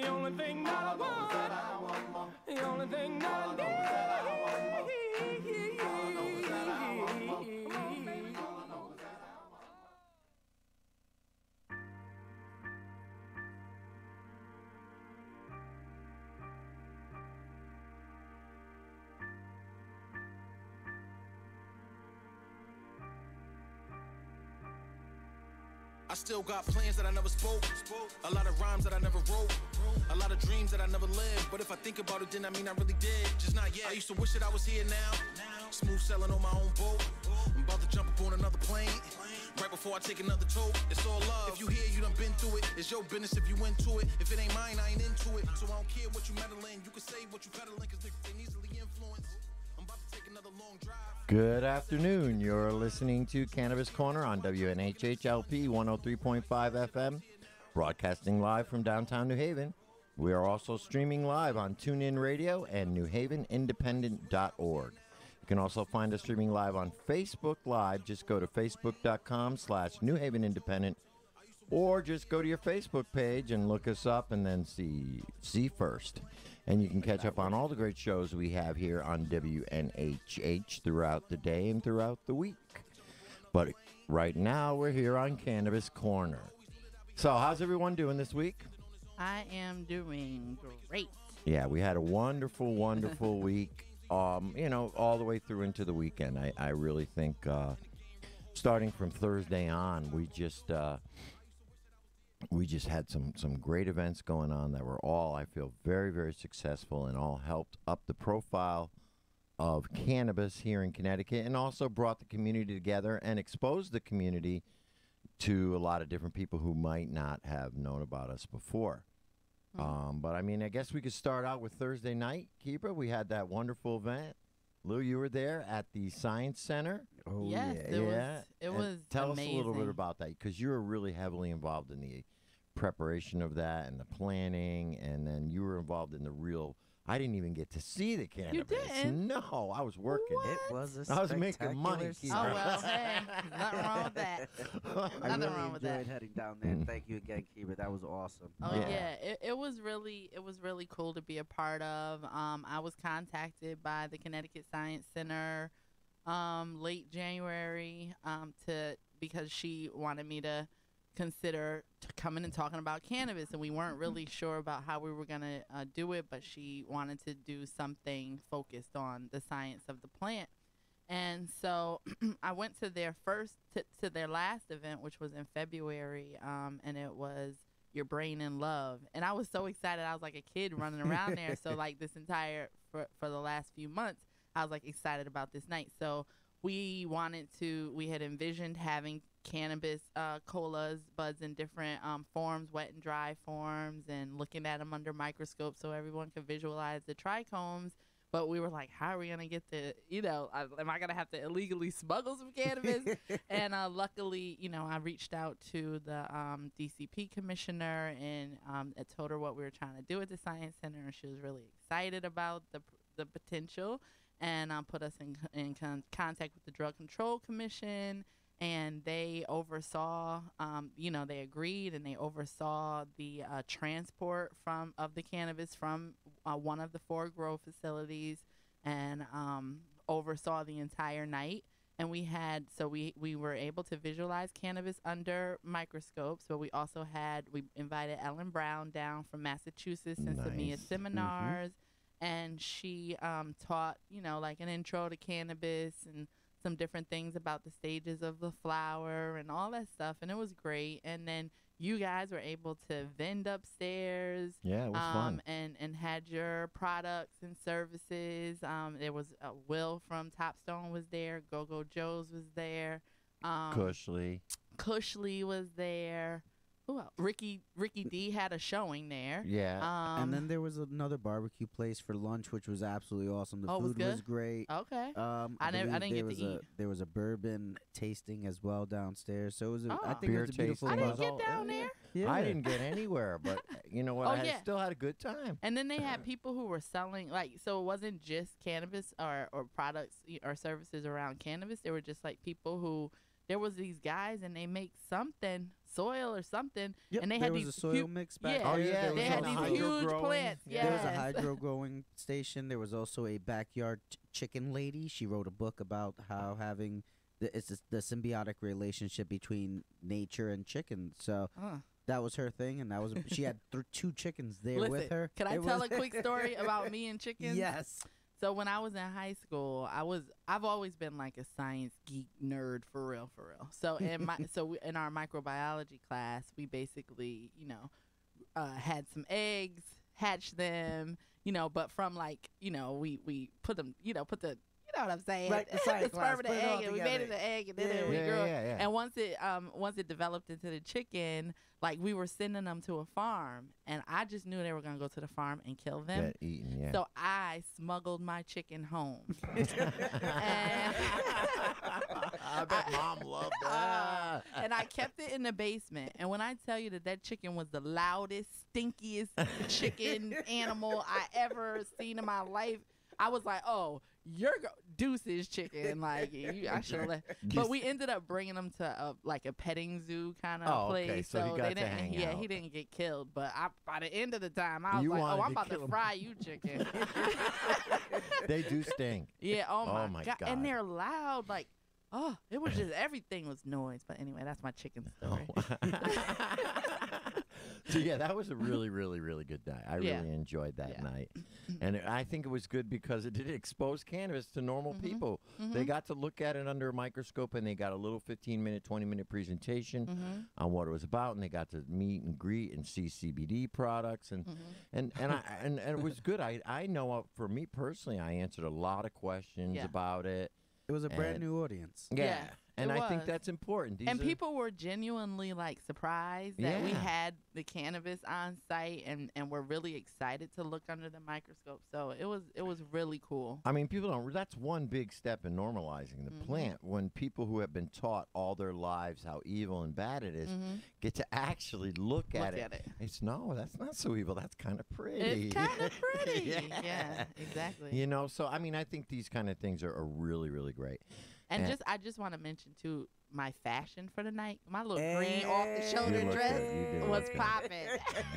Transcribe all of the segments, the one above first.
The only thing that I want, the only thing that I need. I still got plans that I never spoke, a lot of rhymes that I never wrote, a lot of dreams that I never lived. But if I think about it, then I mean I really did, just not yet. I used to wish that I was here now, smooth sailing on my own boat. I'm about to jump up on another plane, right before I take another toll. It's all love. If you here, you done been through it. It's your business if you into it. If it ain't mine, I ain't into it. So I don't care what you meddling. You can say what you peddling, cause they easily influence. I'm about to take another long drive. Good afternoon. You're listening to Cannabis Corner on WNHHLP 103.5 FM, broadcasting live from downtown New Haven. We are also streaming live on TuneIn Radio and NewHavenIndependent.org. You can also find us streaming live on Facebook Live. Just go to facebook.com/New Haven Independent, or just go to your Facebook page and look us up and then see first. And you can catch up on all the great shows we have here on WNHH throughout the day and throughout the week. But right now, we're here on Cannabis Corner. So how's everyone doing this week? I am doing great. Yeah, we had a wonderful, wonderful week, all the way through into the weekend. I really think starting from Thursday on, we just had some great events going on that were all, I feel, very, very successful and all helped up the profile of cannabis here in Connecticut and also brought the community together and exposed the community to a lot of different people who might not have known about us before. But, I mean, I guess we could start out with Thursday night, Kebra. We had that wonderful event. Lou, you were there at the Science Center. Oh, yes, yeah. It was Tell amazing. us a little bit about that, because you were really heavily involved in the preparation of that and the planning, and then you were involved in the real. I didn't even get to see the cannabis. You didn't? No, I was working. What? It was a I was making money. spectacular Oh, sight. well, hey, nothing wrong with that. I Nothing really wrong with that. enjoyed heading down there. Thank you again, Kebra. That was awesome. Oh Yeah. yeah, it was really cool to be a part of. I was contacted by the Connecticut Science Center late January because she wanted me to consider coming and talking about cannabis, and we weren't really sure about how we were gonna do it, but she wanted to do something focused on the science of the plant. And so I went to their to their last event, which was in February, and it was Your Brain in Love. And I was so excited. I was like a kid running around there. So like this entire, for the last few months, I was like excited about this night. So we had envisioned having cannabis colas, buds in different forms, wet and dry forms, and looking at them under microscope so everyone could visualize the trichomes. But we were like, how are we going to get am I going to have to illegally smuggle some cannabis? And luckily, I reached out to the DCP commissioner and I told her what we were trying to do at the Science Center. And she was really excited about the potential and put us in contact with the Drug Control Commission. And they oversaw, they agreed and they oversaw the transport of the cannabis from one of the 4 grow facilities and oversaw the entire night. And we were able to visualize cannabis under microscopes, but we invited Ellen Brown down from Massachusetts and some Samia seminars. And she taught, like an intro to cannabis and some different things about the stages of the flower and all that stuff, and it was great. And then you guys were able to vend upstairs. Yeah, it was fun. And had your products and services. There was Will from Topstone was there. Go-Go Joe's was there. Cushley was there. Who else? Ricky D had a showing there. Yeah. And then there was another barbecue place for lunch, which was absolutely awesome. The was food good? was great. Okay. I didn't get to eat. There was a bourbon tasting as well downstairs. So it was I think Beer it was a beautiful. I didn't tasting. get down there. Yeah. I didn't get anywhere, but you know what? I still had a good time. And then they had people who were selling, so it wasn't just cannabis or products or services around cannabis. There were just like people there was these guys and they make something soil or something. Yep, and they there had was these a soil mix back yeah, there. yeah, There they was had a these hydro huge growing. plants. Yeah. There was a Yes. hydro growing station. There was also a backyard chicken lady. She wrote a book about how having the symbiotic relationship between nature and chickens. So that was her thing, and that was she had 2 chickens there Listen, with her. Can I tell a quick story about me and chickens? Yes. So when I was in high school, I've always been like a science geek nerd for real. So in our microbiology class, we basically, had some eggs, hatched them, but from like, we put them, put the what I'm saying? Right, the science the sperm class, of the put it all egg, and we made it together. an egg, and then Yeah. we grew it. Yeah. And once it developed into the chicken, like we were sending them to a farm, and I just knew they were gonna go to the farm and kill them. Get eaten, yeah. So I smuggled my chicken home. and I bet Mom loved that. and I kept it in the basement. And when I tell you that chicken was the loudest, stinkiest chicken animal I ever seen in my life, I was like, oh, you're Deuce's chicken. Like, I should have left. But we ended up bringing him to a petting zoo kind of place. Okay, so he got they to didn't, hang yeah, out. he didn't get killed. But by the end of the time, I was You like, wanted oh, I'm to about kill to him. fry you, chicken. They do stink. Yeah, oh my God. And they're loud. Like, oh, it was just everything was noise. But anyway, that's my chicken story. So yeah, that was a really, really, really good night. I Yeah. really enjoyed that Yeah. night, and I think it was good because it did expose cannabis to normal people. They got to look at it under a microscope, and they got a little 15-minute, 20-minute presentation on what it was about, and they got to meet and greet and see CBD products, and it was good. I know for me personally, I answered a lot of questions Yeah. about it. It was a brand And- new audience. Yeah. And it I think was. that's important. And people were genuinely like surprised that we Yeah. had the cannabis on site and were really excited to look under the microscope. So it was really cool. I mean, people don't. That's one big step in normalizing the plant. When people who have been taught all their lives how evil and bad it is get to actually look at it. It's no, that's not so evil. That's kind of pretty. It's kind of pretty. Yeah. Yeah, exactly. You know, so I mean, I think these kind of things are really, really great. And I just want to mention too my fashion for the night. My little green off the shoulder You look dress good. You do was look good. popping.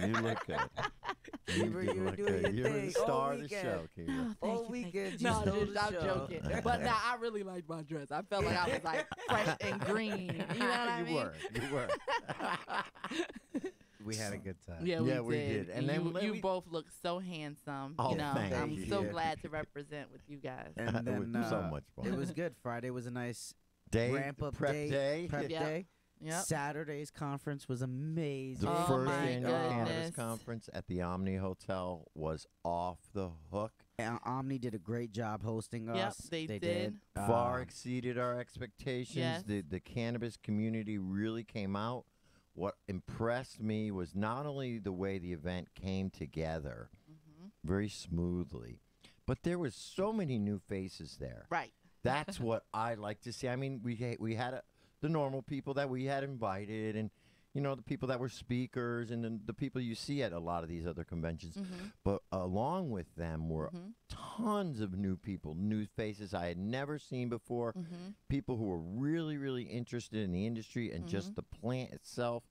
You look good. Kebra, you were doing your You're the thing star all of the weekend. show, Kebra. All weekend, you No, stole just, the I'm show. joking. But now I really liked my dress. I felt like I was like fresh and green. You know what I mean? You were. We had a good time. Yeah, Yeah, we we did. And then you we- both look so handsome. Oh, you know, thank I'm you. so Yeah. glad to represent with you guys. And It then was so much fun. it was good. Friday was a nice Day, ramp up prep day. Prep Yep. day. Yep. Saturday's conference was amazing. The Oh first my annual cannabis goodness. conference at the Omni Hotel was off the hook. And Omni did a great job hosting Yep, us. they did. Far exceeded our expectations. Yes. The cannabis community really came out. What impressed me was not only the way the event came together very smoothly, but there was so many new faces there. Right. That's what I like to see. I mean, we had the normal people that we had invited, and the people that were speakers, and the people you see at a lot of these other conventions. But along with them were tons of new people, new faces I had never seen before. People who were really, really interested in the industry and just the plant itself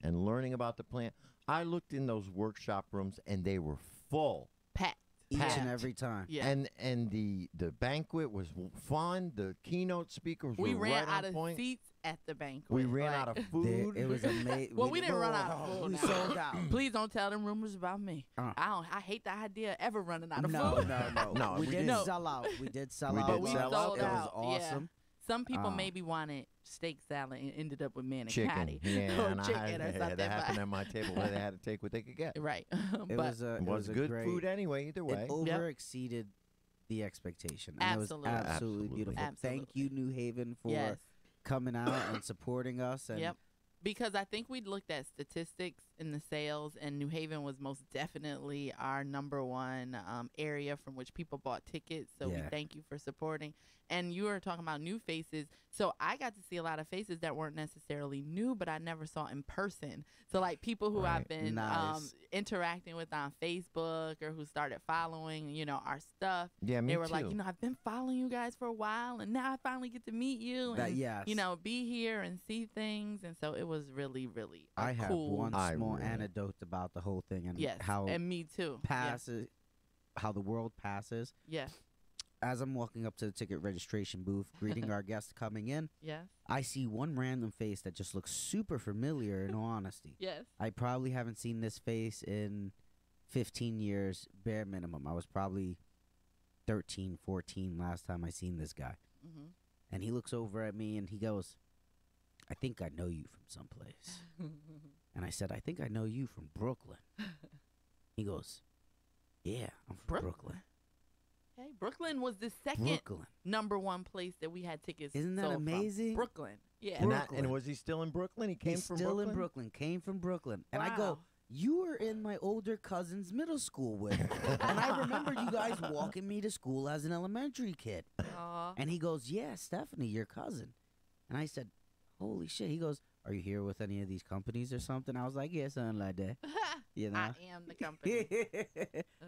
and learning about the plant. I looked in those workshop rooms, and they were full. Packed. each packed. and every time. Yeah. And the banquet was fun. The keynote speakers we were ran right out on of point. seats at the banquet. We ran Like, out of food. It was amazing. Well, we didn't run out of food. We now. sold out. Please don't tell them rumors about me. Uh. I hate the idea of ever running out of No, food. no. No, we we did didn't. sell out. We did sell We out. did But we sell sold It was out. awesome. Some people Uh. maybe wanted steak salad and ended up with Chicken. manicotti. Yeah, or and chicken I or had, something. that happened but- at my table where they had to take what they could get. Right. It but was a It was a good great, food anyway, either way. It over exceeded the expectation. And Absolutely. It was absolutely Absolutely. beautiful. Thank Absolutely. you, New Haven, for yes. coming out and supporting us. And Yep. Because I think we looked at statistics in the sales, and New Haven was most definitely our number one area from which people bought tickets. So we thank you for supporting. And you were talking about new faces. So I got to see a lot of faces that weren't necessarily new, but I never saw in person. So like people who I've been interacting with on Facebook or who started following, you know, our stuff. Yeah, me They were too. like, you know, I've been following you guys for a while, and now I finally get to meet you and, you know, be here and see things. And so it was really, really I have cool. one small anecdote about the whole thing and how and me too. Passes, how the world passes. Yes. As I'm walking up to the ticket registration booth, greeting our guests coming in, I see one random face that just looks super familiar, in all honesty. Yes. I probably haven't seen this face in 15 years, bare minimum. I was probably 13, 14 last time I seen this guy. Mm-hmm. And he looks over at me and he goes, I think I know you from someplace. And I said, I think I know you from Brooklyn. He goes, yeah, I'm from Brooklyn. Okay. Brooklyn was the second number one place that we had tickets. Isn't that amazing? Brooklyn. Yeah. And was he still in Brooklyn? He came from Brooklyn? Brooklyn? In Brooklyn. Came from Brooklyn. And I go, you were in my older cousin's middle school with. And I remember you guys walking me to school as an elementary kid. And he goes, yeah, Stephanie, your cousin. And I said, holy shit. He goes, are you here with any of these companies or something? I was like, yeah, something like that. You know? I am the company.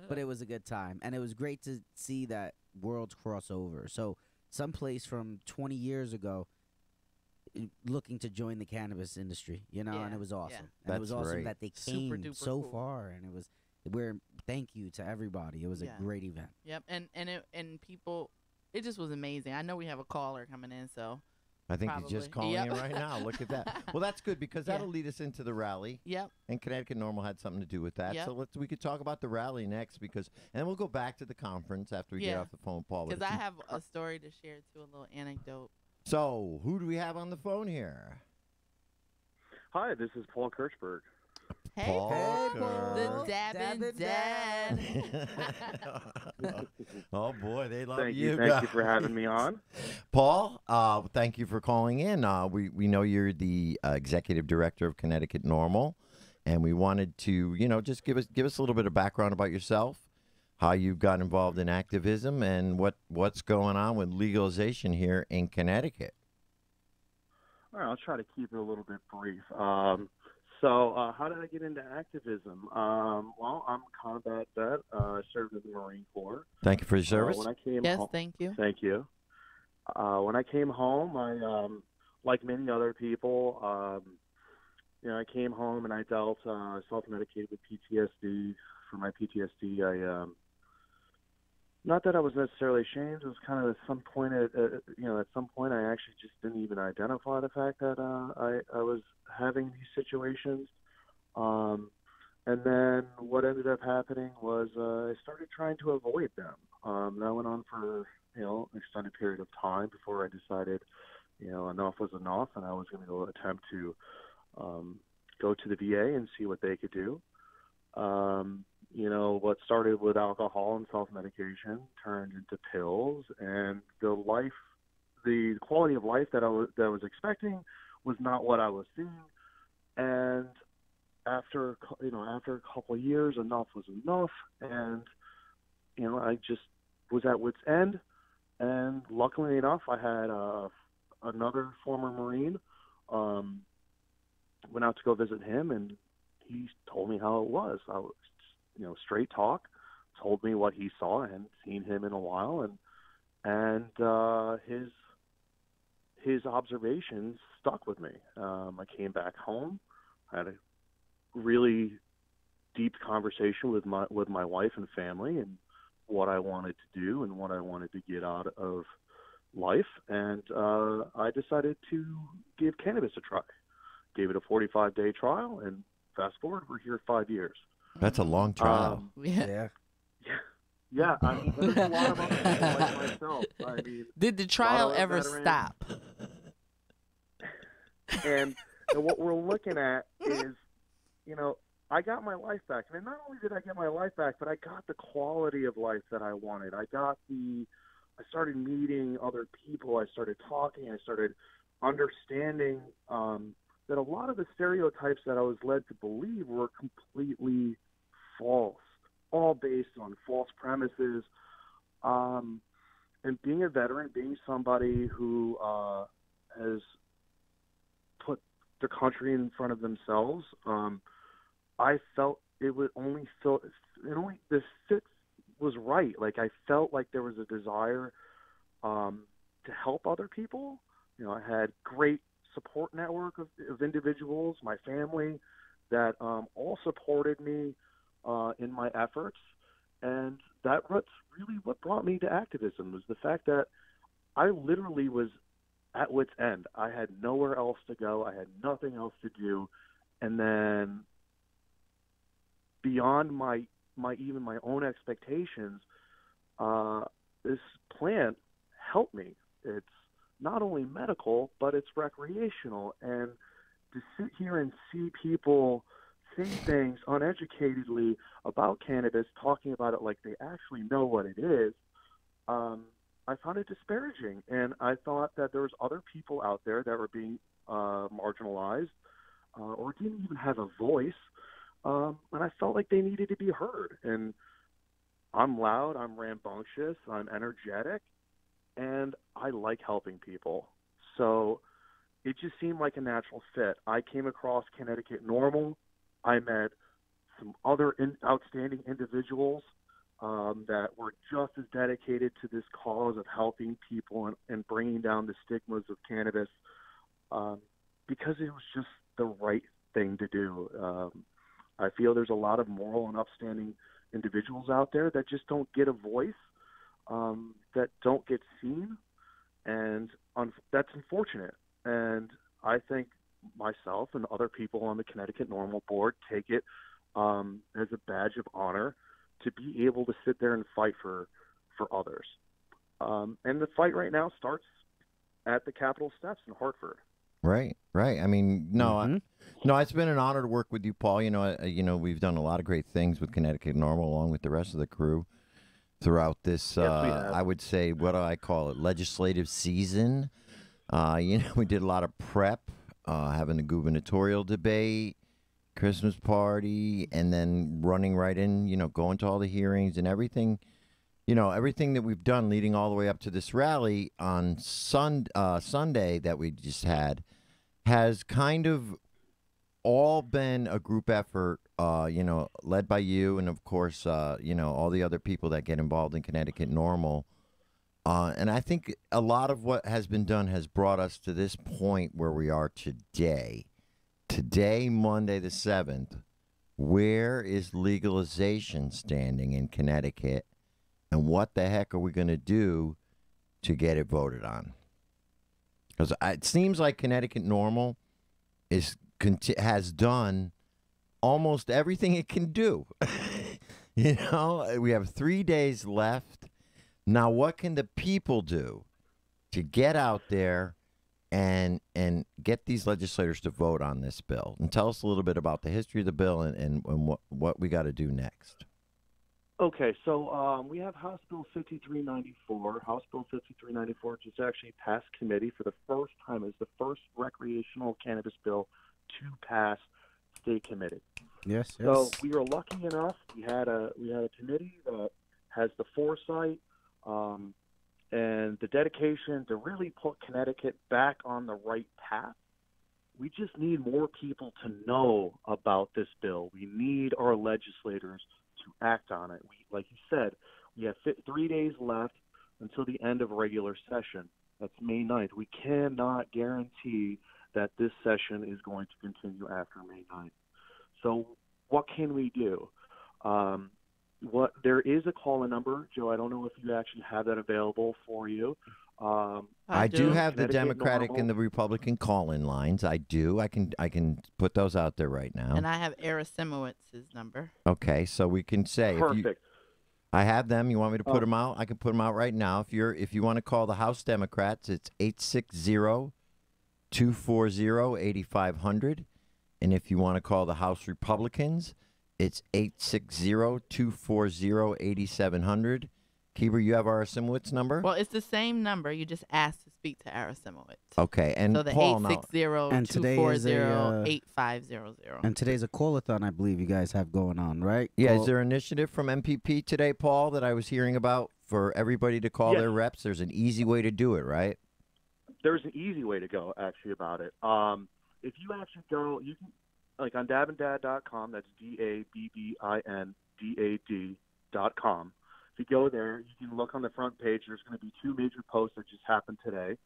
But it was a good time. And it was great to see that worlds cross over. So someplace from 20 years ago looking to join the cannabis industry, you know, and it was awesome. And it was awesome that they came so far. And it was, thank you to everybody. It was a great event. Yep. And people, it just was amazing. I know we have a caller coming in, so. I think he's just calling in right now. Look at that. Well, that's good because that'll lead us into the rally. Yep. And Connecticut Normal had something to do with that. So we could talk about the rally next and then we'll go back to the conference after we get off the phone, Paul. Because I have a story to share too, a little anecdote. So who do we have on the phone here? Hi, this is Paul Kirchberg. Hey, Paul. The dabbing dad. Oh, boy, they love Thank you. Thank you for having me on. Paul, thank you for calling in. We know you're the executive director of Connecticut Normal, and we wanted to, just give us a little bit of background about yourself, how you got involved in activism, and what's going on with legalization here in Connecticut. All right, I'll try to keep it a little bit brief. So how did I get into activism? Well, I'm a combat vet. I served in the Marine Corps. Thank you for your service. When I came yes, home, thank you. Thank you. When I came home, I, like many other people, I came home and I self-medicated with PTSD. For my PTSD, not that I was necessarily ashamed. It was kind of at some point, I actually just didn't even identify the fact that I was having these situations. And then what ended up happening was I started trying to avoid them. That went on for an extended period of time before I decided, enough was enough, and I was going to go attempt to go to the VA and see what they could do. What started with alcohol and self-medication turned into pills, and the quality of life that I was expecting was not what I was seeing. And after a couple of years, enough was enough, and I just was at wit's end. And luckily enough, I had another former Marine. Went out to go visit him, and he told me how it was. I was, straight talk, told me what he saw. I hadn't seen him in a while, and his observations stuck with me. I came back home, had a really deep conversation with my wife and family, and what I wanted to do and what I wanted to get out of life, and I decided to give cannabis a try. Gave it a 45-day trial, and fast forward, we're here 5 years. That's a long trial. Yeah. Yeah, I mean, there's a lot of other people like myself. I mean, did the trial ever stop? And what we're looking at is, I got my life back. And not only did I get my life back, but I got the quality of life that I wanted. I started meeting other people. I started talking. I started understanding that a lot of the stereotypes that I was led to believe were completely false, all based on false premises. And being a veteran, being somebody who has put the country in front of themselves, I felt it would only feel the fit was right. Like I felt like there was a desire to help other people. You know, I had great support network of individuals, my family, that all supported me in my efforts. And that's really what brought me to activism, was the fact that I literally was at wit's end. I had nowhere else to go. I had nothing else to do. And then beyond my own expectations, this plant helped me. It's not only medical, but it's recreational. And to sit here and see people say things uneducatedly about cannabis, talking about it like they actually know what it is, I found it disparaging. And I thought that there was other people out there that were being marginalized or didn't even have a voice. And I felt like they needed to be heard. And I'm loud, I'm rambunctious, I'm energetic, and I like helping people. So it just seemed like a natural fit. I came across Connecticut Normal. I met some other outstanding individuals that were just as dedicated to this cause of helping people and bringing down the stigmas of cannabis because it was just the right thing to do. I feel there's a lot of moral and upstanding individuals out there that just don't get a voice, that don't get seen, and that's unfortunate. And I think myself and other people on the Connecticut Normal Board take it as a badge of honor to be able to sit there and fight for others. And the fight right now starts at the Capitol steps in Hartford. Right. I mean, no, it's been an honor to work with you, Paul. You know, we've done a lot of great things with Connecticut Normal, along with the rest of the crew, throughout this. Yes, we have. I would say, what do I call it? Legislative season. We did a lot of prep, having the gubernatorial debate, Christmas party, and then running right in. Going to all the hearings and everything. Everything that we've done leading all the way up to this rally on Sunday that we just had has kind of all been a group effort, led by you and, of course, all the other people that get involved in Connecticut Normal. And I think a lot of what has been done has brought us to this point where we are today. Today, Monday the 7th, where is legalization standing in Connecticut? And what the heck are we going to do to get it voted on? Because it seems like Connecticut Normal has done almost everything it can do. We have 3 days left. Now, what can the people do to get out there and get these legislators to vote on this bill? And tell us a little bit about the history of the bill and what we got to do next. Okay, so we have House Bill 5394. House Bill 5394 just actually passed committee for the first time. It's the first recreational cannabis bill to pass state committee. Yes. So we were lucky enough. We had a committee that has the foresight and the dedication to really put Connecticut back on the right path. We just need more people to know about this bill. We need our legislators to act on it. Like you said, we have 3 days left until the end of regular session. That's May 9th. We cannot guarantee that this session is going to continue after May 9th. So what can we do? There is a call-in number. Joe, I don't know if you actually have that available for you. I do have the Democratic Normal. and the Republican call-in lines. I do. I can put those out there right now. And I have Era Simowitz's number. Okay, so we can say Perfect. I have them. You want me to put them out? I can put them out right now. If you want to call the House Democrats, it's 860-240-8500. And if you want to call the House Republicans, it's 860-240-8700. Kebra, you have our Simowitz number? Well, it's the same number. You just asked to speak to Ara Simowitz. Okay, and So the Paul, now, 860-240-8500. And today's a call-a-thon, I believe you guys have going on, right? yeah, Call- is there an initiative from MPP today, Paul, that I was hearing about for everybody to call Yes. their reps? There's an easy way to do it, right? There's an easy way to go actually about it. If you actually go, you can like on dabbinDad.com. That's DABBINDAD.com. If you go there, you can look on the front page. There's going to be 2 major posts that just happened today.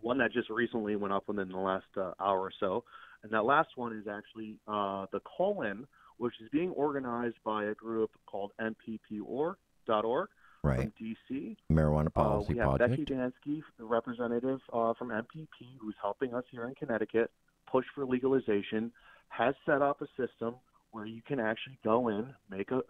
One that just recently went up within the last hour or so, and that last one is actually the call-in, which is being organized by a group called MPP.org. Right. From D.C. Marijuana Policy we have Project. Becky Dansky, the representative from MPP, who's helping us here in Connecticut push for legalization, has set up a system where you can actually go in, make a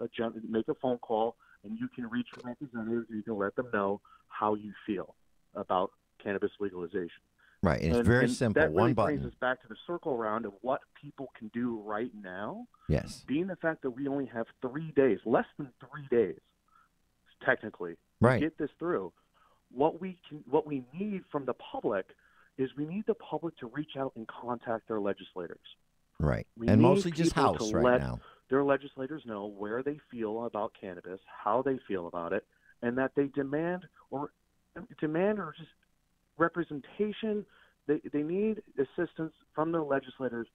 phone call, and you can reach your representatives. You can let them know how you feel about cannabis legalization. Right, and it's very simple. That really One button. brings us back to the circle round of what people can do right now. Yes. Being the fact that we only have 3 days, less than 3 days, technically, Right. to get this through. What we need from the public is we need the public to reach out and contact their legislators. Right. We And need mostly just people House to right let now. their legislators know where they feel about cannabis, how they feel about it, and that they demand or just representation. They need assistance from the legislators,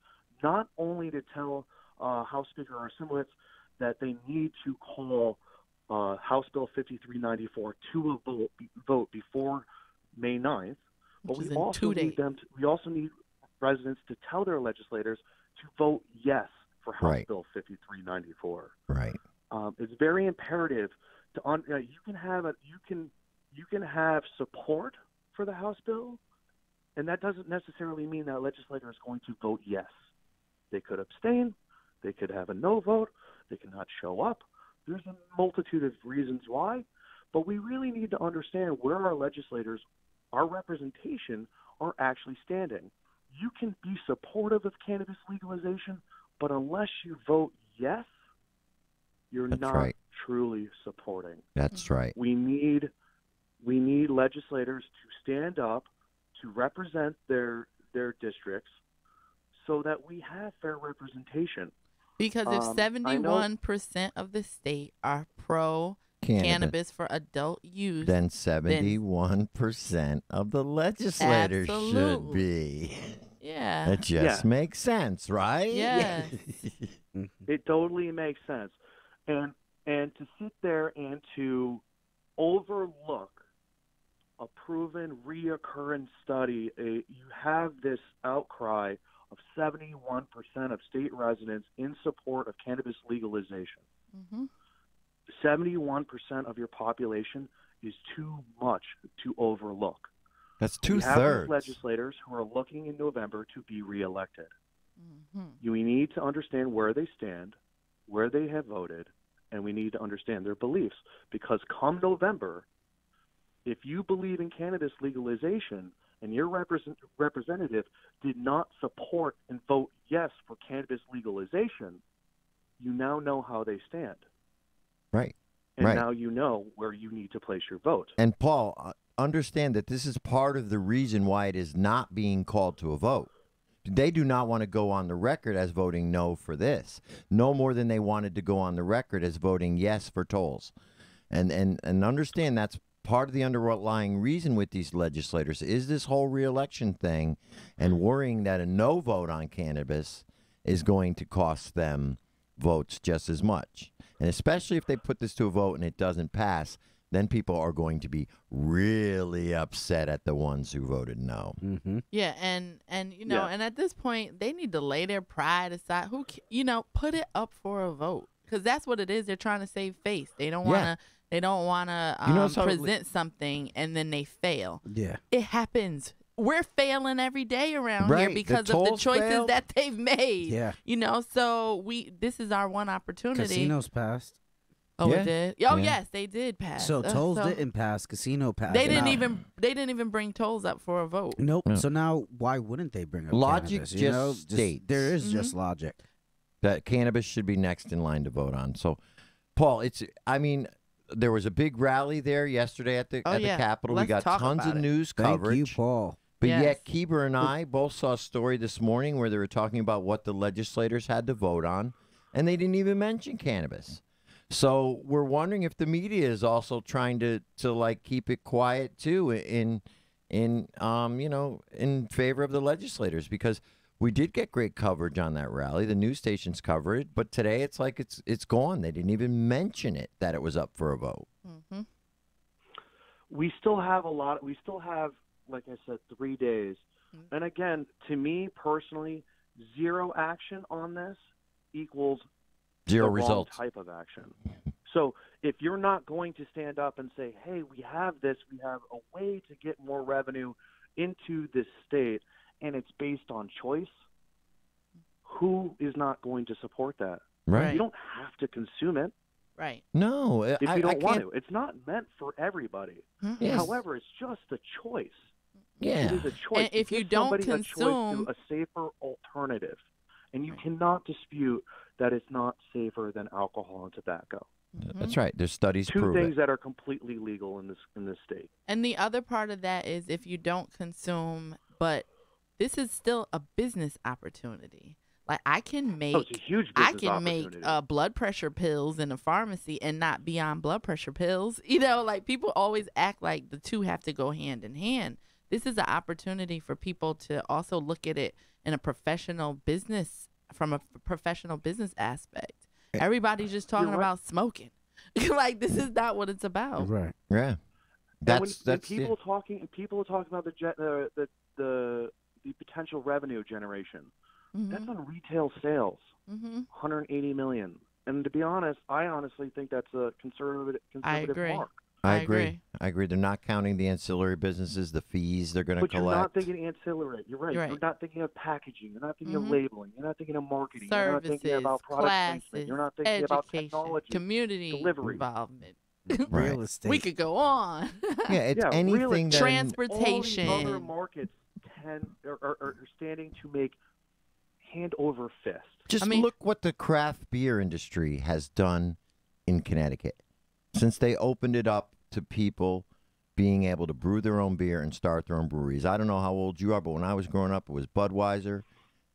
not only to tell House Speaker Simowitz that they need to call House Bill 5394 to a vote before May 9th, but Which is we in also 2 need days. we also need residents to tell their legislators to vote yes for House Right. Bill 5394. Right. It's very imperative to you can have support for the House bill, and that doesn't necessarily mean that a legislator is going to vote yes. They could abstain, they could have a no vote, they cannot show up. There's a multitude of reasons why, but we really need to understand where our legislators, our representation, are actually standing. You can be supportive of cannabis legalization, but unless you vote yes, you're That's not right. truly supporting. That's right. We need legislators to stand up to represent their districts so that we have fair representation. Because if I know- 71% of the state are pro cannabis for adult use, Then 71% of the legislators should Absolutely. be. yeah. It just Yeah. makes sense, right? Yes. It totally makes sense. And to sit there and to overlook a proven reoccurring study, you have this outcry of 71% of state residents in support of cannabis legalization. hmm 71% of your population is too much to overlook. That's We have two-thirds. these legislators who are looking in November to be reelected. hmm We need to understand where they stand, where they have voted, and we need to understand their beliefs. Because come November, if you believe in cannabis legalization and your representative did not support and vote yes for cannabis legalization, you now know how they stand. Right. And Right. now you know where you need to place your vote. And Paul, understand that this is part of the reason why it is not being called to a vote. They do not want to go on the record as voting no for this, no more than they wanted to go on the record as voting yes for tolls. And understand that's part of the underlying reason with these legislators is this whole reelection thing and worrying that a no vote on cannabis is going to cost them votes just as much. And especially if they put this to a vote and it doesn't pass, then people are going to be really upset at the ones who voted no. Mm-hmm. Yeah, and you know, Yeah. and at this point, they need to lay their pride aside. Put it up for a vote, because that's what it is. They're trying to save face. They don't want to. Yeah. They don't want to You know, so- present something and then they fail. Yeah. It happens. We're failing every day around Right, here the because of the tolls choices failed. that they've made. Yeah. You know, so this is our one opportunity. Casinos passed. Oh, Yeah. it did. Oh, Yeah. yes, they did pass. So tolls didn't pass. Casino passed. They didn't Now- even bring tolls up for a vote. Nope. No. So now, why wouldn't they bring up Logic cannabis, you just know? states. There is Mhm. just logic. That cannabis should be next in line to vote on. So, Paul, there was a big rally there yesterday at the Capitol. Let's we got talk tons about of it. news Thank coverage. you, Paul. But Yes. yet, Kebra and I both saw a story this morning where they were talking about what the legislators had to vote on, and they didn't even mention cannabis. So we're wondering if the media is also trying to like keep it quiet too in favor of the legislators, because we did get great coverage on that rally. The news stations covered it, but today it's like it's gone. They didn't even mention it, that it was up for a vote. Mm-hmm. We still have like I said, 3 days. And again, to me personally, zero action on this equals Zero the results. wrong type of action. So if you're not going to stand up and say, hey, we have a way to get more revenue into this state, and it's based on choice, who is not going to support that? Right. You don't have to consume it. Right. No, If I you don't want can't. to. It's not meant for everybody. Yes. However, it's just a choice. Yeah. It is a choice. And if It you gives don't somebody consume- a choice to a safer alternative, and you cannot dispute that it's not safer than alcohol and tobacco. That's right. There's studies Two prove things it. that are completely legal in this state. And the other part of that is if you don't consume, but this is still a business opportunity. Like I can make, It's a huge I business can make opportunity. blood pressure pills in a pharmacy and not be on blood pressure pills. You know, like people always act like the two have to go hand in hand. This is an opportunity for people to also look at it in a professional business, from a professional business aspect. Everybody's just talking right. about smoking. Like this is not what it's about. Right. Yeah. When That's people talking about the potential revenue generation. That's on retail sales, 180 million. And to be honest, I honestly think that's a conservative agree. mark. I agree. They're not counting the ancillary businesses, the fees they're going to But collect. you're not thinking ancillary. You're right. You're right. You're not thinking of packaging. You're not thinking of labeling. You're not thinking of marketing. Services, you're not thinking about product classes, placement. You're not thinking education, about technology, community delivery. involvement. Right. Real estate. We could go on. Yeah, it's Yeah, anything really. that Transportation. All these other markets are standing to make hand over fist. Just I mean- look what the craft beer industry has done in Connecticut since they opened it up to people being able to brew their own beer and start their own breweries. I don't know how old you are, but when I was growing up, it was Budweiser,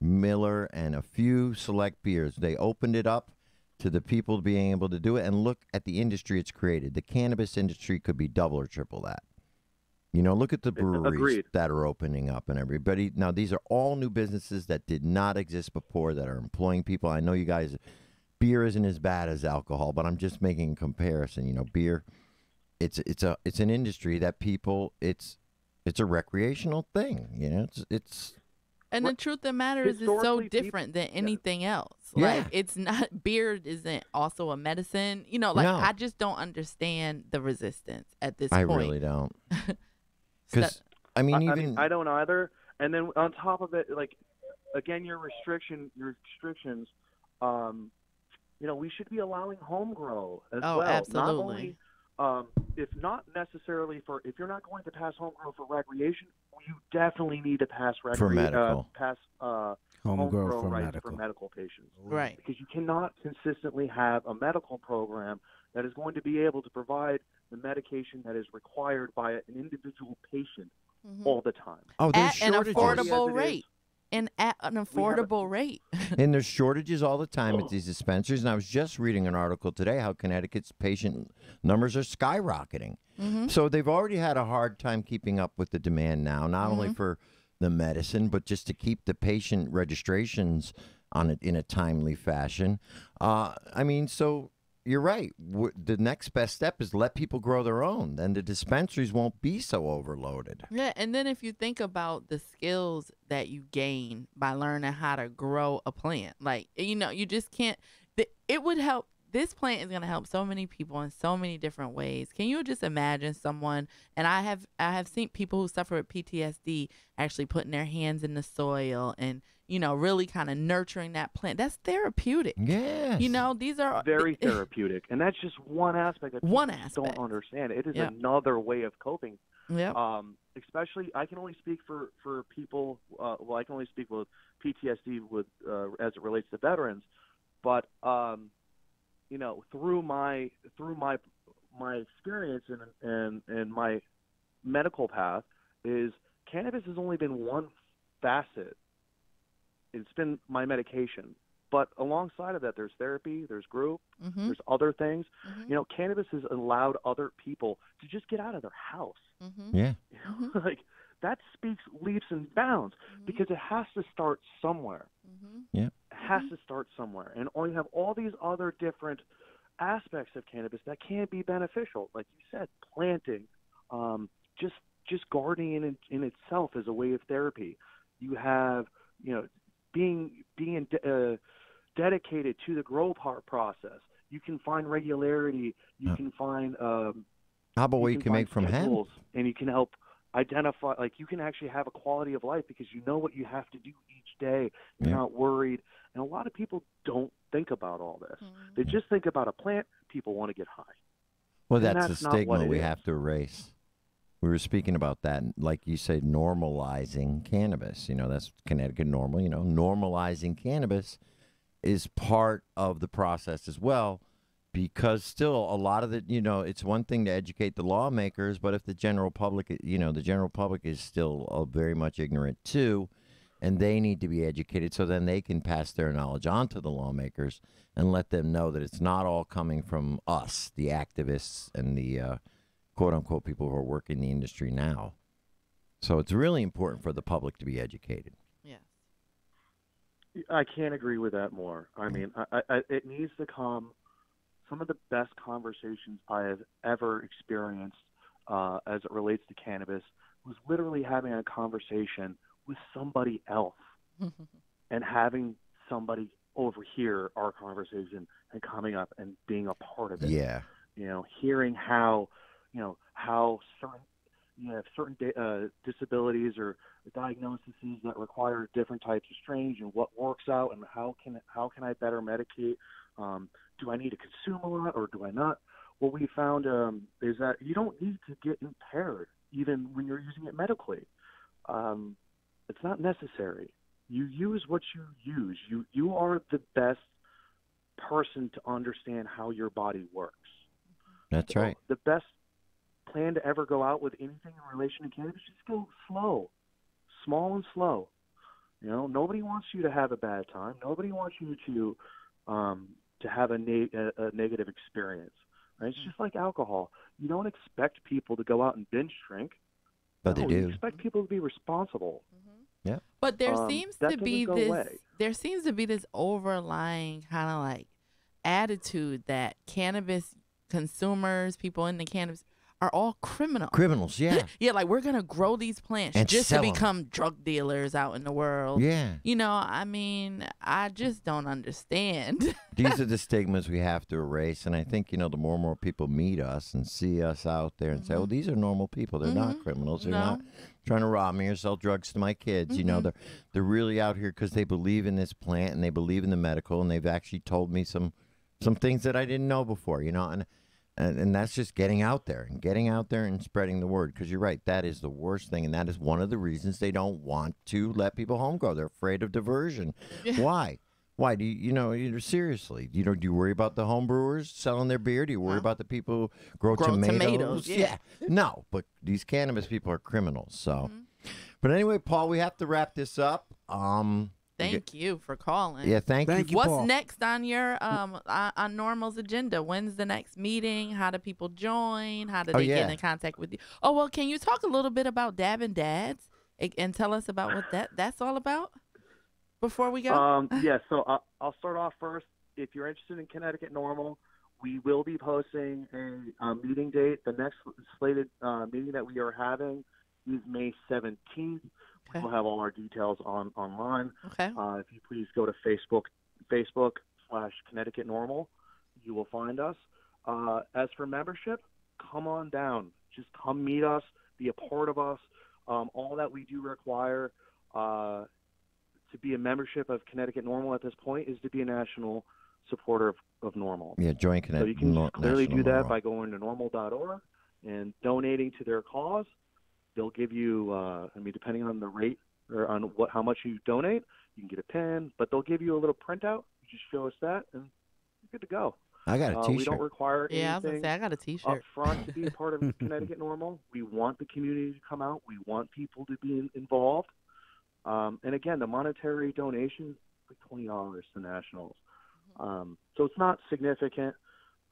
Miller, and a few select beers. They opened it up to the people being able to do it, and look at the industry it's created. The cannabis industry could be double or triple that. You know, look at the breweries Agreed. that are opening up and everybody. Now, these are all new businesses that did not exist before that are employing people. I know you guys, beer isn't as bad as alcohol, but I'm just making a comparison. You know, beer, it's an industry that people, it's a recreational thing. You know, it's And the truth of the matter is, it's so Historically, different than anything else. Yeah. Like, it's not, beer isn't also a medicine. You know, like, No. I just don't understand the resistance at this I point. really don't. So- Because, I mean, I don't either. And then on top of it, like, again, your restrictions, you know, we should be allowing home grow as Oh, well. absolutely. Not only, if not necessarily if you're not going to pass home grow for recreation, you definitely need to pass medical. Home grow for rights medical. for medical patients. Right. Because you cannot consistently have a medical program that is going to be able to provide the medication that is required by an individual patient all the time. oh, there's At an shortages. affordable Yes, it is. rate. And at an affordable rate. And there's shortages all the time at these dispensaries. And I was just reading an article today how Connecticut's patient numbers are skyrocketing. So they've already had a hard time keeping up with the demand now, not only for the medicine, but just to keep the patient registrations on it in a timely fashion. I mean, so you're right. The next best step is let people grow their own. Then the dispensaries won't be so overloaded. Yeah, and then if you think about the skills that you gain by learning how to grow a plant, like, you know, you just can't, it would help. This plant is going to help so many people in so many different ways. Can you just imagine someone, and I have seen people who suffer with PTSD actually putting their hands in the soil and, you know, really kind of nurturing that plant. That's therapeutic. Yes. You know, these are Very therapeutic. And that's just one aspect that One people just aspect. don't understand. It is Yep. another way of coping. Yep. Especially, I can only speak for people. Well, I can only speak with PTSD as it relates to veterans. But through my experience and my medical path is cannabis has only been one facet. It's been my medication. But alongside of that, there's therapy, there's group, there's other things. Cannabis has allowed other people to just get out of their house. Yeah. Like, that speaks leaps and bounds because it has to start somewhere. Yeah. It has to start somewhere. And you have all these other different aspects of cannabis that can be beneficial. Like you said, planting, just gardening in itself is a way of therapy. You have, being dedicated to the grow part process. You can find regularity. You can find how about what you can make from hemp? And you can help identify, like, you can actually have a quality of life because you know what you have to do each day. You're not worried. And a lot of people don't think about all this. They just think about a plant. People want to get high. Well, And that's the stigma we have to erase. We were speaking about that, like you say, normalizing cannabis. That's Connecticut normal. Normalizing cannabis is part of the process as well, because still a lot of it's one thing to educate the lawmakers, but if the general public, the general public is still very much ignorant too, and they need to be educated so then they can pass their knowledge on to the lawmakers and let them know that it's not all coming from us, the activists and the quote-unquote people who are working the industry now. So it's really important for the public to be educated. Yes. I can't agree with that more. I mean, it needs to come. Some of the best conversations I have ever experienced as it relates to cannabis was literally having a conversation with somebody else and having somebody overhear our conversation and coming up and being a part of it. Yeah. Hearing how certain certain disabilities or diagnoses that require different types of strains and what works out and how can I better medicate? Do I need to consume a lot or do I not? What we found is that you don't need to get impaired even when you're using it medically. It's not necessary. You use what you use. You are the best person to understand how your body works. That's right. The best plan to ever go out with anything in relation to cannabis, just go slow, small and slow. Nobody wants you to have a bad time. Nobody wants you to have a negative experience. Right? It's just like alcohol. You don't expect people to go out and binge drink. But they do. You expect people to be responsible. Yeah. But there seems to be this. Away. There seems to be this overlying kind of like attitude that cannabis consumers, people in the cannabis, are all criminals. Criminals, yeah. Yeah, like we're gonna grow these plants and just to sell 'em. become drug dealers out in the world. Yeah. I mean, I just don't understand. These are the stigmas we have to erase, and I think the more and more people meet us and see us out there and say, "Oh, these are normal people. They're not criminals. They're not trying to rob me or sell drugs to my kids." They're really out here because they believe in this plant and they believe in the medical, and they've actually told me some things that I didn't know before. And that's just getting out there and spreading the word. Because you're right, that is the worst thing, and that is one of the reasons they don't want to let people home grow. They're afraid of diversion. Yeah. Why? Why do seriously? Do you worry about the home brewers selling their beer? Do you worry about the people who grow tomatoes? Yeah. No, but these cannabis people are criminals. So, but anyway, Paul, we have to wrap this up. Thank you for calling. Yeah, thank you. What's Paul. next on your on Normal's agenda? When's the next meeting? How do people join? How do they get in contact with you? Oh, well, can you talk a little bit about Dab and Dads and tell us about what that's all about before we go? So I'll start off first. If you're interested in Connecticut Normal, we will be posting a meeting date. The next slated meeting that we are having is May 17th. Okay. We'll have all our details online. Okay. If you please go to Facebook/Connecticut Normal, you will find us. As for membership, come on down. Just come meet us, be a part of us. All that we do require to be a membership of Connecticut Normal at this point is to be a national supporter of Normal. Yeah, join Connecticut. So you can clearly do that Normal. by going to normal.org and donating to their cause. They'll give you, depending on the rate or on how much you donate, you can get a pen, but they'll give you a little printout. You just show us that, and you're good to go. I got a We T-shirt. don't require Yeah, I was gonna anything say I got a up T-shirt. front to be a part of Connecticut Normal. We want the community to come out. We want people to be involved. And again, the monetary donation is like $20 to Nationals. So it's not significant.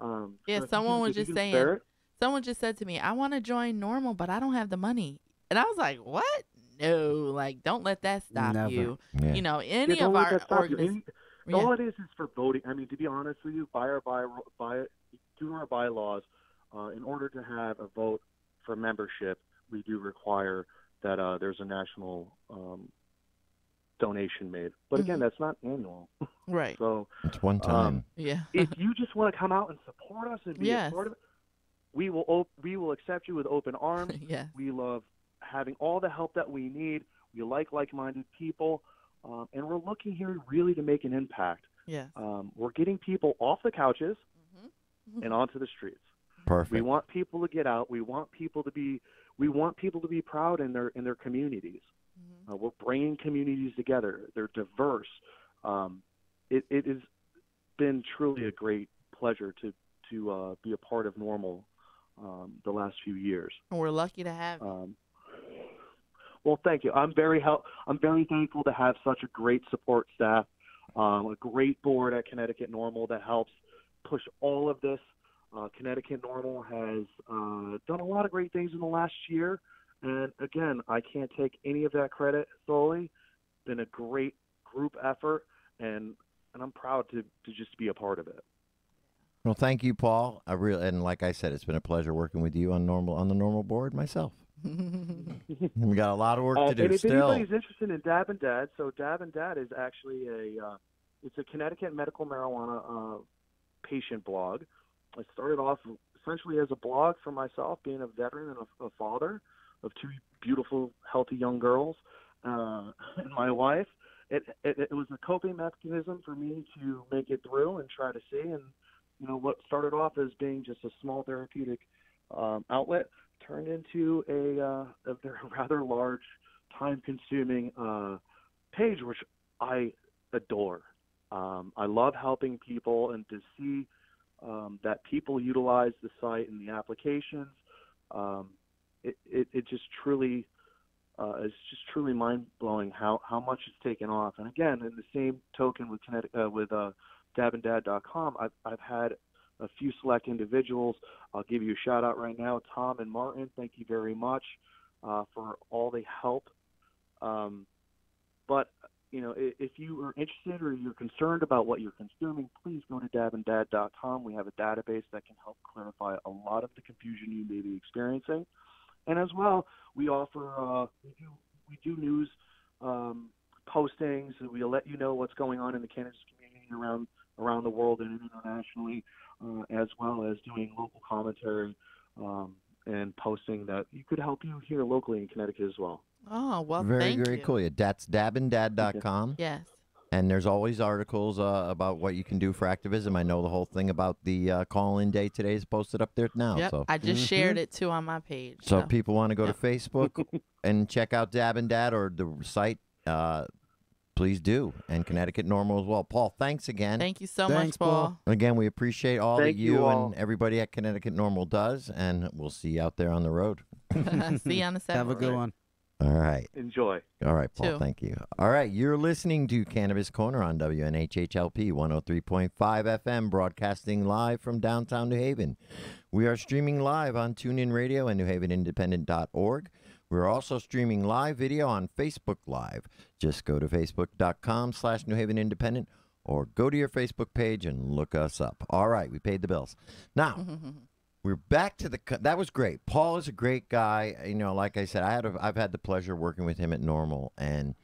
Yeah, so if someone you was can just spare saying. it, Someone just said to me, "I want to join Normal, but I don't have the money." And I was like, "What? No, like don't let that stop Never. you. Yeah. You know, yeah, any don't of let our that stop you. organizations." All it is for voting. I mean, to be honest with you, through our bylaws, in order to have a vote for membership, we do require that there's a national donation made. But again, that's not annual. Right. So It's one time. Yeah. if you just want to come out and support us and be Yes. a part of it, we will accept you with open arms. Yes. We love having all the help that we need. We like-minded people, and we're looking here really to make an impact. Yes. We're getting people off the couches and onto the streets. Perfect. We want people to get out. We want people to be proud in their communities. We're bringing communities together. They're diverse. It has been truly a great pleasure to be a part of Normal the last few years. And we're lucky to have you. Well, thank you. I'm very thankful to have such a great support staff, a great board at Connecticut Normal that helps push all of this. Connecticut Normal has done a lot of great things in the last year, and again, I can't take any of that credit solely. It's been a great group effort, and I'm proud to just be a part of it. Well, thank you, Paul. And like I said, it's been a pleasure working with you on the Normal board myself. We got a lot of work to do and if still. anybody's interested in Dab and Dad, so Dab and Dad is actually it's a Connecticut medical marijuana patient blog. I started off essentially as a blog for myself, being a veteran and a father of two beautiful, healthy young girls, and my wife. It was a coping mechanism for me to make it through and try to see. And what started off as being just a small therapeutic outlet turned into a rather large, time-consuming page, which I adore. I love helping people, and to see that people utilize the site and the applications, it just truly is just truly mind-blowing how much it's taken off. And again, in the same token with dabanddad.com, I've had a few select individuals. I'll give you a shout out right now, Tom and Martin. Thank you very much for all the help. But if you are interested or you're concerned about what you're consuming, please go to dabanddad.com. We have a database that can help clarify a lot of the confusion you may be experiencing. And as well, we offer we do news postings. We'll let you know what's going on in the cannabis community around the world and internationally, as well as doing local commentary and posting that you could help you here locally in Connecticut as well. Oh, well, Very, thank very you. cool. Yeah, that's dabanddad.com. Yes. And there's always articles about what you can do for activism. I know the whole thing about the call-in day today is posted up there now. Yep. So I just shared it too on my page. So if people want to go Yep. to Facebook and check out Dab and Dad or the site, please do. And Connecticut Normal as well. Paul, thanks again. Thank you so Thanks, much, Paul. Again, we appreciate all Thank that you all. and everybody at Connecticut Normal does, and we'll see you out there on the road. See you on the 7th. Have a good one. All right. Enjoy. All right, Paul, Two. thank you. All right, you're listening to Cannabis Corner on WNHHLP 103.5 FM, broadcasting live from downtown New Haven. We are streaming live on TuneIn Radio and NewHavenIndependent.org. We're also streaming live video on Facebook Live. Just go to facebook.com/New Haven Independent or go to your Facebook page and look us up. All right, we paid the bills. Now, we're back to that was great. Paul is a great guy. Like I said, I've had the pleasure of working with him at Normal, and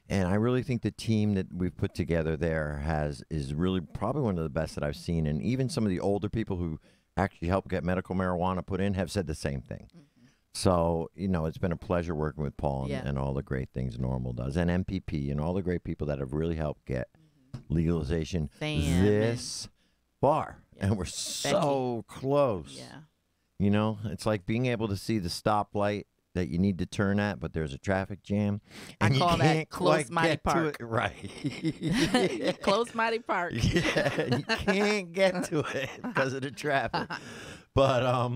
I really think the team that we've put together there is really probably one of the best that I've seen. And even some of the older people who actually helped get medical marijuana put in have said the same thing. So, it's been a pleasure working with Paul and all the great things Normal does, and MPP and all the great people that have really helped get legalization this far. And we're so close. Yeah. It's like being able to see the stoplight that you need to turn at, but there's a traffic jam. I And you call that can't Close quite Mighty get to Park. it. Right. Close Mighty Park. Yeah, and you can't get to it because of the traffic. But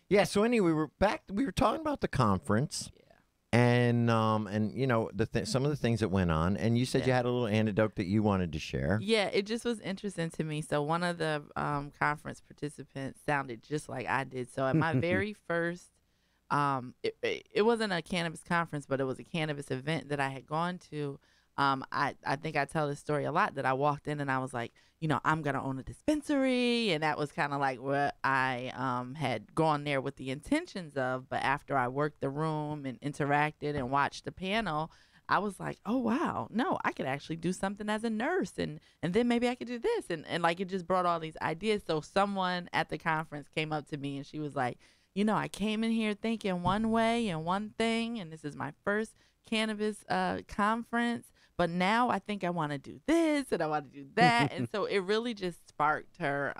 yeah. So anyway, we were back. We were talking about the conference, and you know some of the things that went on. And you said you had a little anecdote that you wanted to share. Yeah, it just was interesting to me. So one of the conference participants sounded just like I did. So at my very first, it wasn't a cannabis conference, but it was a cannabis event that I had gone to. I think I tell this story a lot, that I walked in and I was like, you know, I'm going to own a dispensary. And that was kind of like what I had gone there with the intentions of. But after I worked the room and interacted and watched the panel, I was like, oh, wow, no, I could actually do something as a nurse. And then maybe I could do this. And like it just brought all these ideas. So someone at the conference came up to me and she was like, you know, I came in here thinking one way and one thing. And this is my first cannabis conference. But now I think I want to do this and I want to do that. And so it really just sparked her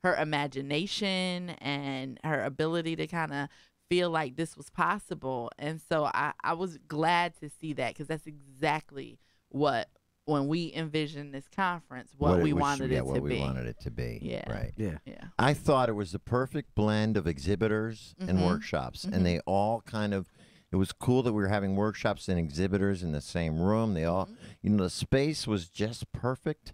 her imagination and her ability to kind of feel like this was possible. And so I was glad to see that, because that's exactly what, when we envisioned this conference, what we wanted it to be. What we wanted it to be. Yeah. Right. Yeah. I thought it was the perfect blend of exhibitors and workshops. And they all kind of, it was cool that we were having workshops and exhibitors in the same room. They all, you know, the space was just perfect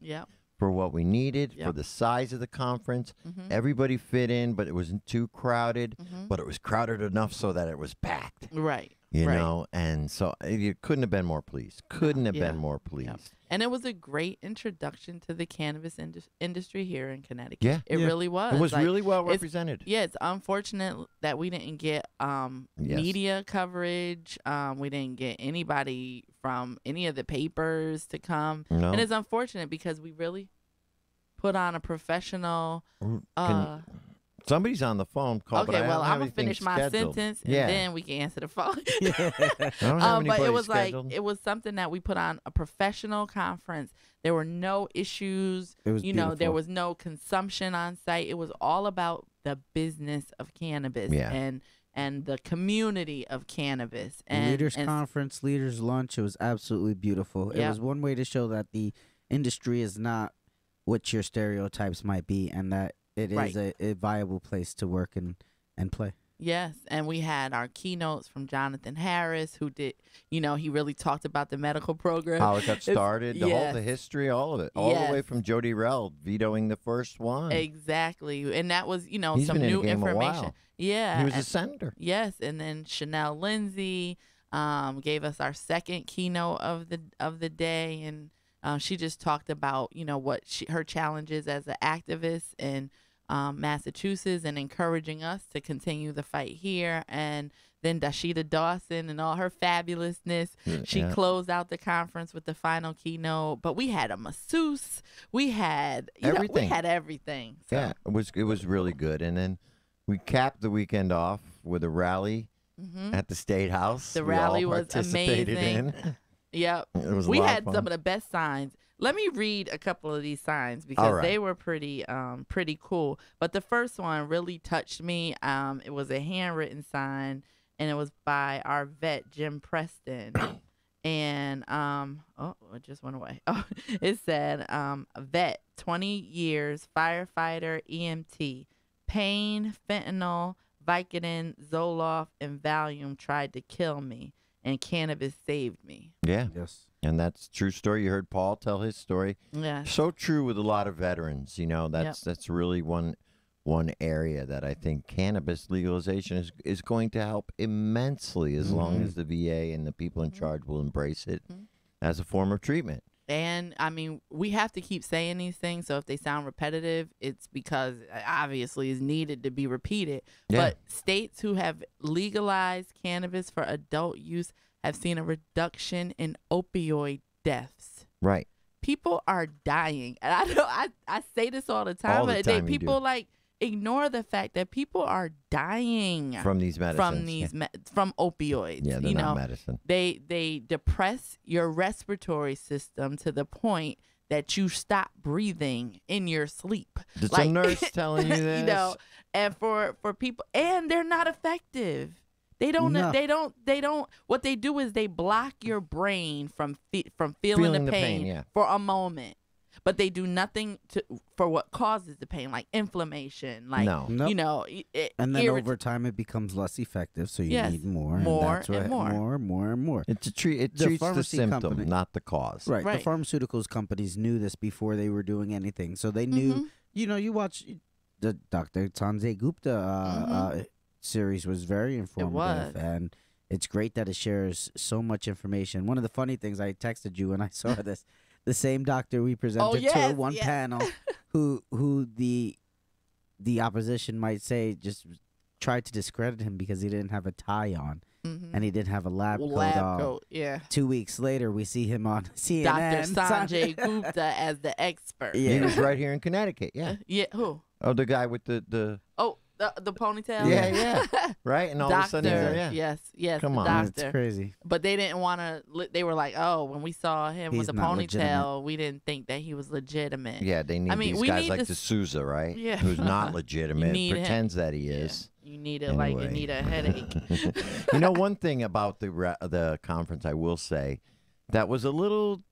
for what we needed, for the size of the conference. Everybody fit in, but it wasn't too crowded, but it was crowded enough so that it was packed. Right. You know, and so you couldn't have been more pleased. Couldn't have been more pleased. Yep. And it was a great introduction to the cannabis industry here in Connecticut. Yeah. It really was. It was like, really well represented. It's unfortunate that we didn't get media coverage. We didn't get anybody from any of the papers to come. No. And it's unfortunate because we really put on a professional... Somebody's on the phone call. Okay, but well, I'm going to finish my sentence, and then we can answer the phone. I don't have but it was scheduled. like, it was something that we put on a professional conference. There were no issues. It was beautiful. There was no consumption on site. It was all about the business of cannabis and the community of cannabis. And Leaders Conference, Leaders Lunch, it was absolutely beautiful. It was one way to show that the industry is not what your stereotypes might be, and that it is a viable place to work and play. Yes, and we had our keynotes from Jonathan Harris, who did, he really talked about the medical program. How it got started, the history, all of it. All the way from Jody Rell vetoing the first one. Exactly. And that was, He's some been in new the game information. A while. Yeah. He was a senator. Yes, and then Chanel Lindsay gave us our second keynote of the day, and she just talked about, what her challenges as an activist in Massachusetts, and encouraging us to continue the fight here. And then Dashida Dawson and all her fabulousness. She closed out the conference with the final keynote. But we had a masseuse. We had everything. We had everything. So. Yeah, it was really good. And then we capped the weekend off with a rally at the State House. The rally we all was participated amazing. In. Yep. It was we a lot had of fun. some of the best signs. Let me read a couple of these signs because they were pretty cool. But the first one really touched me. It was a handwritten sign, and it was by our vet, Jim Preston. And it just went away. Oh, it said, vet, 20 years, firefighter, EMT, pain, fentanyl, Vicodin, Zoloft, and Valium tried to kill me, and cannabis saved me. Yeah. Yes. And that's a true story. You heard Paul tell his story. Yeah. So true with a lot of veterans. That's really one area that I think cannabis legalization is going to help immensely, as long as the VA and the people in charge will embrace it as a form of treatment. And I mean, we have to keep saying these things. So if they sound repetitive, it's because obviously it's needed to be repeated. Yeah. But states who have legalized cannabis for adult use have seen a reduction in opioid deaths. Right. People are dying. And I know I say this all the time, All the but time you people do. Ignore the fact that people are dying From these medicines. From opioids. Yeah, they're not medicine. They depress your respiratory system to the point that you stop breathing in your sleep. Did some nurse telling you this? And for people, and they're not effective. They don't. No. They don't. What they do is they block your brain from feeling the pain yeah. for a moment, but they do nothing for what causes the pain, like inflammation, like No. Nope. you know. And then over time, it becomes less effective, so you need more, and that's and more. more and more. It treats the pharmacy symptom, company- not the cause. Right. Right. The pharmaceuticals companies knew this before they were doing anything, so they knew. You know, you watch the Dr. Sanjay Gupta series was very informative, and it's great that it shares so much information. One of the funny things, I texted you when I saw this, the same doctor we presented to one panel, who the opposition might say just tried to discredit him because he didn't have a tie on. And he didn't have a lab coat. Yeah. 2 weeks later, we see him on CNN. Dr. Sanjay Gupta as the expert. He was right here in Connecticut. Yeah. Yeah. Who? Oh, the guy with the. Oh, the ponytail. Yeah. Right, and all doctor. of a sudden, Yes. Come the on. doctor. It's crazy. But they didn't want to. They were like, "Oh, when we saw him He's with the not ponytail, legitimate. we didn't think that he was legitimate." Yeah, they need mean, these we guys need like this- D'Souza, right? Yeah. Who's not legitimate, need him. pretends that he is. You need it like you Anyway. need a headache. You know, one thing about the conference, I will say, that was a little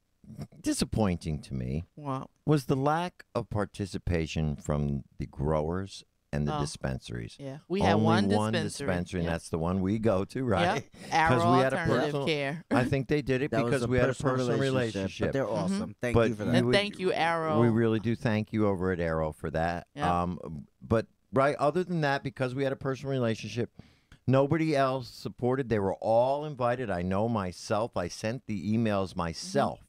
disappointing to me Well, was the lack of participation from the growers and the dispensaries. yeah, we had Only one dispensary, and that's the one we go to, right? Yep. Arrow we had a Alternative personal- Care. I think they did it That was because a we had a personal But relationship. they're awesome. Thank But you for that. And we- thank you, Arrow. We really do thank you over at Arrow for that. Yeah. But right, other than that, because we had a personal relationship, nobody else supported. They were all invited. I know myself. I sent the emails myself.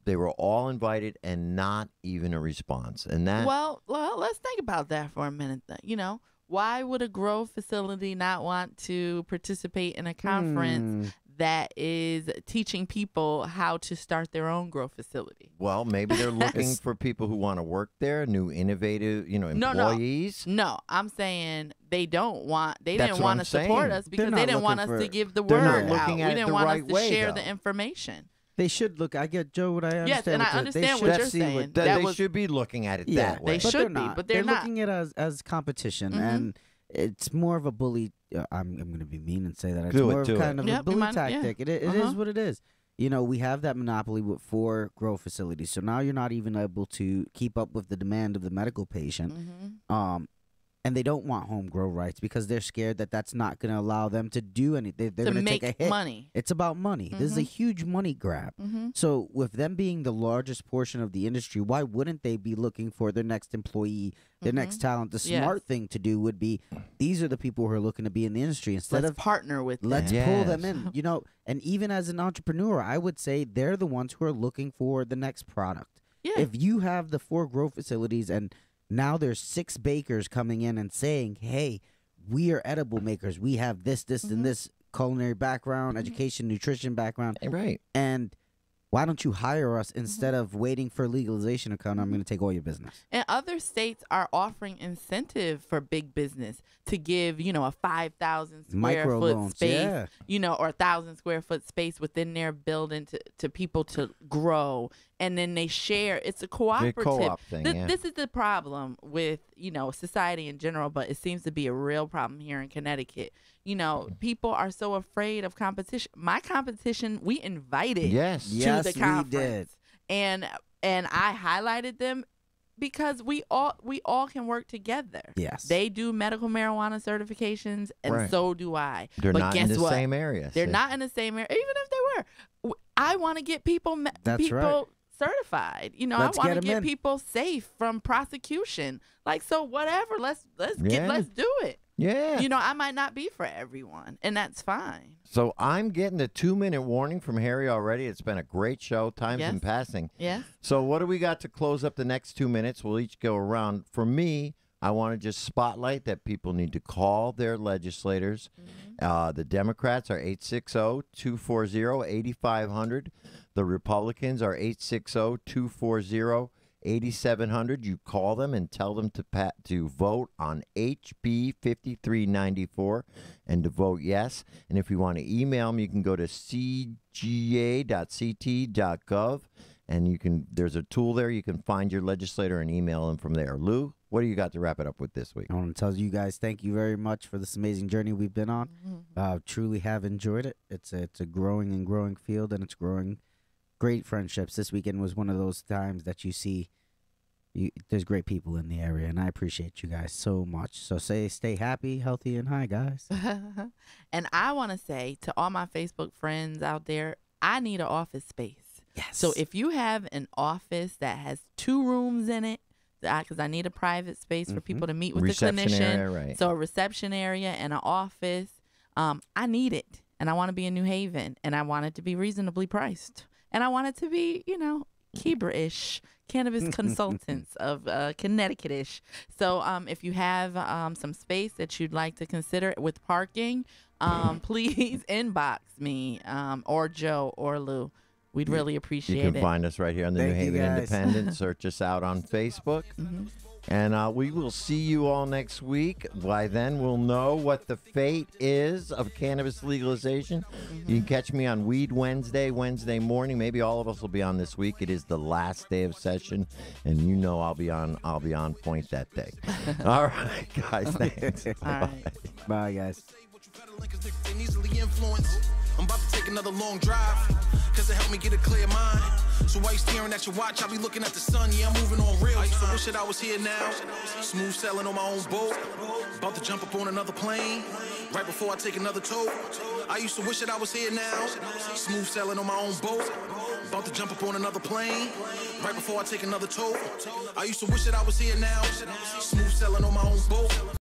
They were all invited and not even a response. And that Well, let's think about that for a minute. Then. You know, why would a grow facility not want to participate in a conference that is teaching people how to start their own grow facility? well, maybe they're looking for people who want to work there, new innovative, employees. No, I'm saying they don't want. They That's didn't what want I'm to support saying. us because They're they not didn't want us looking to for- give the They're not word looking out. at We it didn't the want right us to way, share though. the information. They should look. I get Joe. What I understand. Yes, and what I they understand should what you're see saying. That That they was- should be looking at it Yeah, that way. They but should they're be, not. but they're not. looking at it as competition, and it's more of a bully. I'm going to be mean and say that it's Do it, more do of it. kind of Yep, a you bully might- yeah. tactic. It is what it is. You know, we have that monopoly with 4 grow facilities, so now you're not even able to keep up with the demand of the medical patient. And they don't want home grow rights because they're scared that that's not going to allow them to do anything. They're To going to take make a hit. money. It's about money. This is a huge money grab. So with them being the largest portion of the industry, why wouldn't they be looking for their next employee, their next talent? The Yes. smart thing to do would be, these are the people who are looking to be in the industry. Instead Let's of partner with let's them. pull them Yes. in, you know. And even as an entrepreneur, I would say they're the ones who are looking for the next product. Yeah. If you have the 4 grow facilities and now there's 6 bakers coming in and saying, hey, we are edible makers. We have this, and this culinary background, education, nutrition background. Right. And why don't you hire us instead of waiting for legalization to come? I'm going to take all your business. And other states are offering incentive for big business to give, a 5,000 square Micro foot loans, space, yeah. or 1,000 square foot space within their building to people to grow. And then they share. It's a cooperative. co-op thing, yeah. This is the problem with, society in general, but it seems to be a real problem here in Connecticut. People are so afraid of competition. My competition, we invited Yes. to Yes, the we conference. did. And I highlighted them because we all can work together. Yes. They do medical marijuana certifications, and Right. so do I. They're but not guess in the what? same area. They're see. not in the same area. Even if they were, I want to get people That's right. certified. Let's I want get to 'em get in. people safe from prosecution. Like, so whatever. Let's Yeah. do it. Yeah. I might not be for everyone, and that's fine. So I'm getting a 2-minute warning from Harry already. It's been a great show. Time's Yes. been passing. Yes. So what do we got to close up the next 2 minutes? We'll each go around. For me, I want to just spotlight that people need to call their legislators. The Democrats are 860-240-8500. The Republicans are 860-240-8700. You call them and tell them to vote on HB 5394 and to vote yes. And if you want to email them, you can go to cga.ct.gov and there's a tool there. You can find your legislator and email them from there. Lou, what do you got to wrap it up with this week? I want to tell you guys thank you very much for this amazing journey we've been on. Truly have enjoyed it. It's a growing and growing field, and it's growing great friendships. This weekend was one of those times that you see there's great people in the area, and I appreciate you guys so much. So stay happy, healthy, and high, guys. And I want to say to all my Facebook friends out there, I need an office space. Yes. So if you have an office that has 2 rooms in it, because I need a private space for people to meet with Reception the clinician. area, right. So a reception area and an office. I need it. And I want to be in New Haven. And I want it to be reasonably priced. And I want it to be, Kebra-ish, cannabis consultants of Connecticut-ish. So if you have some space that you'd like to consider with parking, please inbox me or Joe or Lou. We'd really appreciate it. You can find us right here on the New Haven guys. Independent. Search us out on Facebook. And we will see you all next week. By then, we'll know what the fate is of cannabis legalization. You can catch me on Weed Wednesday morning. Maybe all of us will be on this week. It is the last day of session, and I'll be on point that day. All right, guys. Thanks. All right. Bye, guys. I'm about to take another long drive, cause it helped me get a clear mind. So while you staring at your watch, I'll be looking at the sun. Yeah, I'm moving on real. I used to wish that I was here now. Smooth sailing on my own boat. About to jump up on another plane, right before I take another tote. I used to wish that I was here now. Smooth sailing on my own boat. About to jump up on another plane, right before I take another tote. I used to wish that I was here now. Smooth sailing on my own boat.